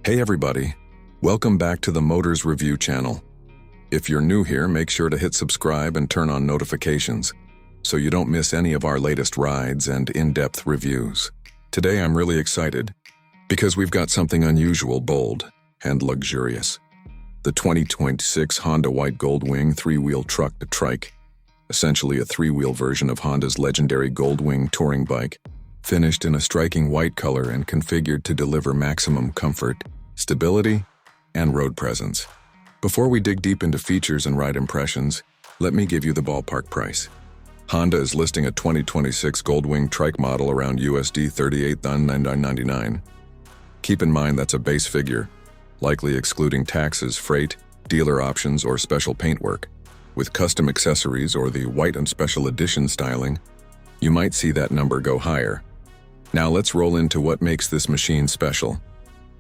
Hey everybody, welcome back to the Motors Review channel. If you're new here, make sure to hit subscribe and turn on notifications so you don't miss any of our latest rides and in-depth reviews. Today I'm really excited because we've got something unusual, bold, and luxurious. The 2026 Honda White Gold Wing three-wheel trike, essentially a three-wheel version of Honda's legendary Gold Wing touring bike, finished in a striking white color and configured to deliver maximum comfort, stability, and road presence. Before we dig deep into features and ride impressions, let me give you the ballpark price. Honda is listing a 2026 Gold Wing Trike model around USD $38,999. Keep in mind that's a base figure, likely excluding taxes, freight, dealer options, or special paintwork. With custom accessories or the white and special edition styling, you might see that number go higher. Now let's roll into what makes this machine special,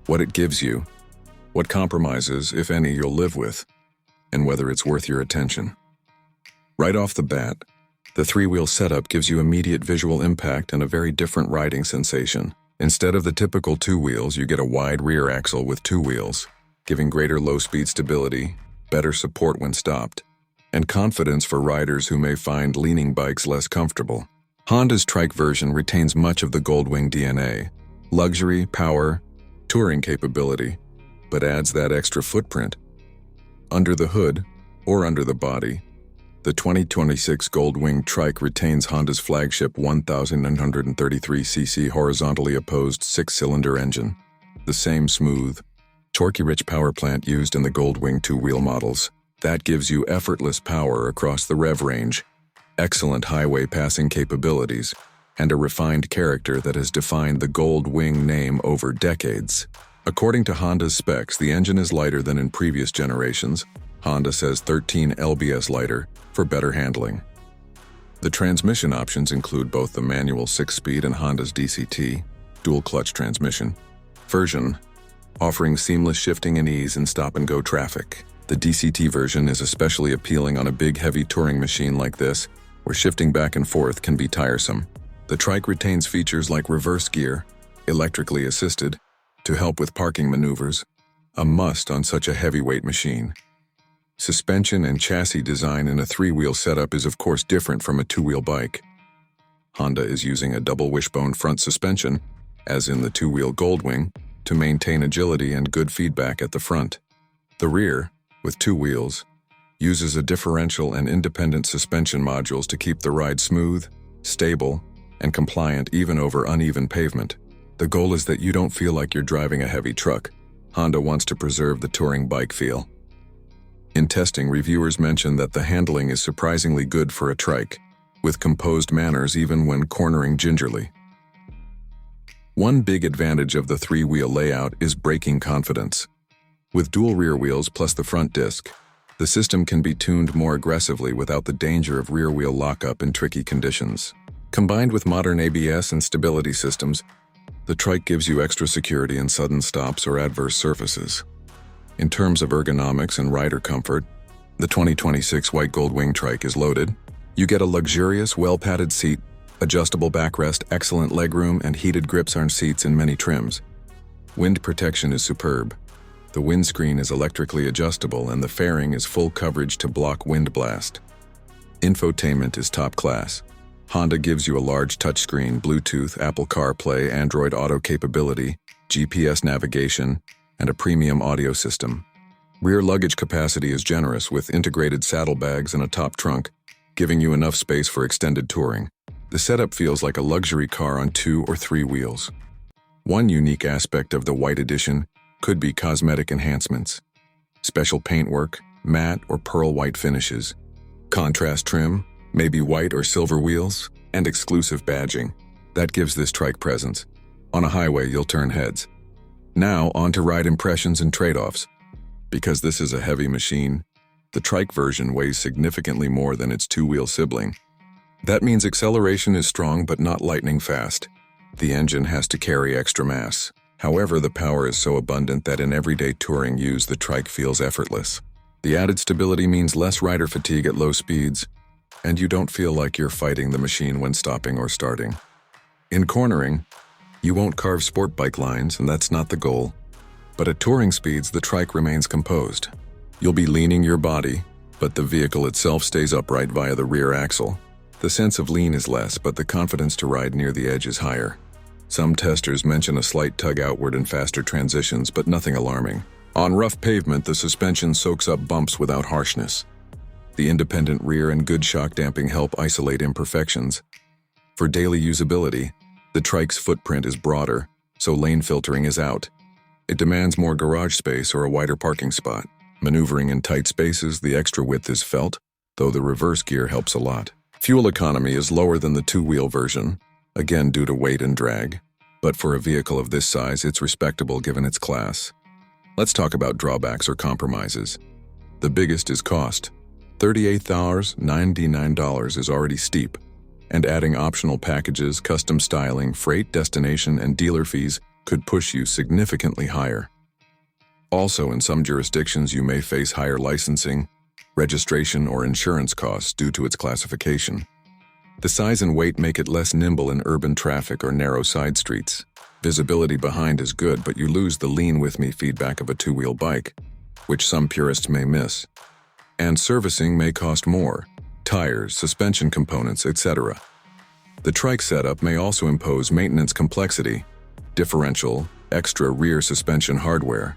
what it gives you, what compromises, if any, you'll live with, and whether it's worth your attention. Right off the bat, the three-wheel setup gives you immediate visual impact and a very different riding sensation. Instead of the typical two wheels, you get a wide rear axle with two wheels, giving greater low-speed stability, better support when stopped, and confidence for riders who may find leaning bikes less comfortable. Honda's Trike version retains much of the Gold Wing DNA, luxury, power, touring capability, but adds that extra footprint. Under the hood, or under the body, the 2026 Gold Wing Trike retains Honda's flagship 1,933cc horizontally opposed six-cylinder engine, the same smooth, torque-rich power plant used in the Gold Wing two-wheel models. That gives you effortless power across the rev range, excellent highway passing capabilities, and a refined character that has defined the Gold Wing name over decades. According to Honda's specs, the engine is lighter than in previous generations. Honda says 13 lbs lighter for better handling. The transmission options include both the manual 6-speed and Honda's DCT, dual-clutch transmission version, offering seamless shifting and ease in stop-and-go traffic. The DCT version is especially appealing on a big, heavy touring machine like this, where shifting back and forth can be tiresome. The Trike retains features like reverse gear, electrically assisted, to help with parking maneuvers, a must on such a heavyweight machine. Suspension and chassis design in a three-wheel setup is of course different from a two-wheel bike. Honda is using a double wishbone front suspension, as in the two-wheel Gold Wing, to maintain agility and good feedback at the front. The rear, with two wheels, uses a differential and independent suspension modules to keep the ride smooth, stable, and compliant even over uneven pavement. The goal is that you don't feel like you're driving a heavy truck. Honda wants to preserve the touring bike feel. In testing, reviewers mention that the handling is surprisingly good for a trike, with composed manners even when cornering gingerly. One big advantage of the three-wheel layout is braking confidence. With dual rear wheels plus the front disc, the system can be tuned more aggressively without the danger of rear wheel lockup in tricky conditions. Combined with modern ABS and stability systems, the Trike gives you extra security in sudden stops or adverse surfaces. In terms of ergonomics and rider comfort, the 2026 White Gold Wing Trike is loaded. You get a luxurious, well-padded seat, adjustable backrest, excellent legroom, and heated grips on seats in many trims. Wind protection is superb. The windscreen is electrically adjustable and the fairing is full coverage to block wind blast. Infotainment is top class. Honda gives you a large touchscreen, Bluetooth, Apple CarPlay, Android Auto capability, GPS navigation, and a premium audio system. Rear luggage capacity is generous with integrated saddlebags and a top trunk, giving you enough space for extended touring. The setup feels like a luxury car on two or three wheels. One unique aspect of the White Edition could be cosmetic enhancements. Special paintwork, matte or pearl white finishes, contrast trim, maybe white or silver wheels, and exclusive badging. That gives this trike presence. On a highway, you'll turn heads. Now, on to ride impressions and trade-offs. Because this is a heavy machine, the Trike version weighs significantly more than its two-wheel sibling. That means acceleration is strong but not lightning fast. The engine has to carry extra mass. However, the power is so abundant that in everyday touring use, the Trike feels effortless. The added stability means less rider fatigue at low speeds, and you don't feel like you're fighting the machine when stopping or starting. In cornering, you won't carve sport bike lines, and that's not the goal. But at touring speeds, the trike remains composed. You'll be leaning your body, but the vehicle itself stays upright via the rear axle. The sense of lean is less, but the confidence to ride near the edge is higher. Some testers mention a slight tug outward and faster transitions, but nothing alarming. On rough pavement, the suspension soaks up bumps without harshness. The independent rear and good shock damping help isolate imperfections. For daily usability, the trike's footprint is broader, so lane filtering is out. It demands more garage space or a wider parking spot. Maneuvering in tight spaces, the extra width is felt, though the reverse gear helps a lot. Fuel economy is lower than the two-wheel version, again due to weight and drag, but for a vehicle of this size, it's respectable given its class. Let's talk about drawbacks or compromises. The biggest is cost. $38,099 is already steep, and adding optional packages, custom styling, freight, destination, and dealer fees could push you significantly higher. Also, in some jurisdictions, you may face higher licensing, registration, or insurance costs due to its classification. The size and weight make it less nimble in urban traffic or narrow side streets. Visibility behind is good, but you lose the lean with me feedback of a two-wheel bike, which some purists may miss. And servicing may cost more: tires, suspension components, etc. The trike setup may also impose maintenance complexity, differential, extra rear suspension hardware.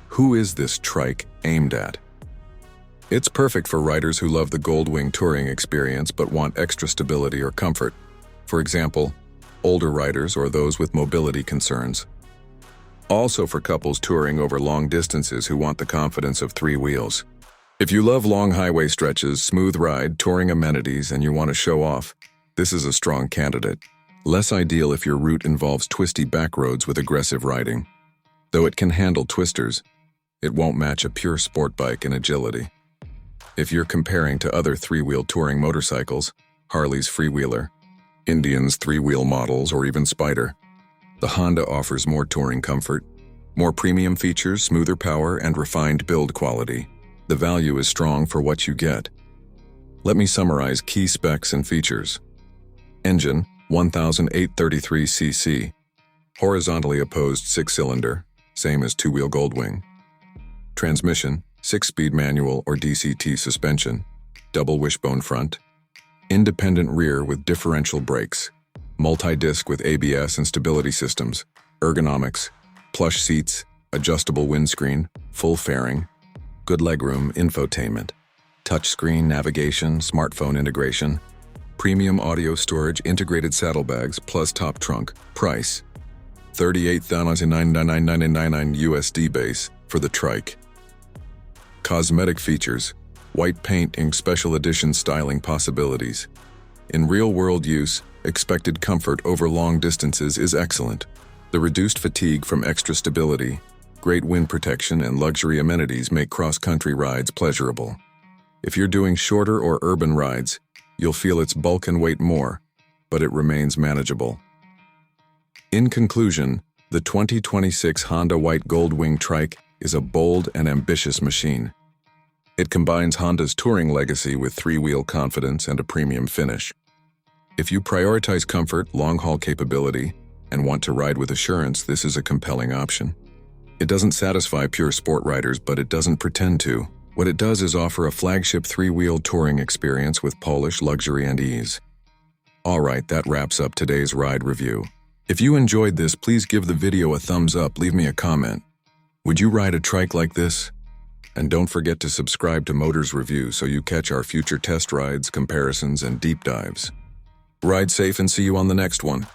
Who is this trike aimed at? It's perfect for riders who love the Gold Wing touring experience but want extra stability or comfort. For example, older riders or those with mobility concerns. Also for couples touring over long distances who want the confidence of three wheels. If you love long highway stretches, smooth ride, touring amenities, and you want to show off, this is a strong candidate. Less ideal if your route involves twisty back roads with aggressive riding. Though it can handle twisters, it won't match a pure sport bike in agility. If you're comparing to other three-wheel touring motorcycles, Harley's Freewheeler, Indian's three-wheel models, or even Spider, the Honda offers more touring comfort, more premium features, smoother power, and refined build quality. The value is strong for what you get. Let me summarize key specs and features. Engine, 1,833 cc. Horizontally opposed 6-cylinder, same as two-wheel Gold Wing. Transmission, 6-speed manual or DCT suspension, double wishbone front. Independent rear with differential brakes, multi-disc with ABS and stability systems, ergonomics, plush seats, adjustable windscreen, full fairing, good legroom, infotainment, touchscreen navigation, smartphone integration, premium audio storage, integrated saddlebags plus top trunk. Price, $38,999 USD base for the trike. Cosmetic features, white paint ink special edition styling possibilities. In real-world use, expected comfort over long distances is excellent. The reduced fatigue from extra stability, great wind protection, and luxury amenities make cross-country rides pleasurable. If you're doing shorter or urban rides, you'll feel its bulk and weight more, but it remains manageable. In conclusion, the 2026 Honda White Gold Wing Trike is a bold and ambitious machine. It combines Honda's touring legacy with three-wheel confidence and a premium finish. If you prioritize comfort, long-haul capability, and want to ride with assurance, this is a compelling option. It doesn't satisfy pure sport riders, but it doesn't pretend to. What it does is offer a flagship three-wheel touring experience with polish, luxury, and ease. Alright, that wraps up today's ride review. If you enjoyed this, please give the video a thumbs up, leave me a comment. Would you ride a trike like this? And don't forget to subscribe to Motors Review so you catch our future test rides, comparisons, and deep dives. Ride safe and see you on the next one.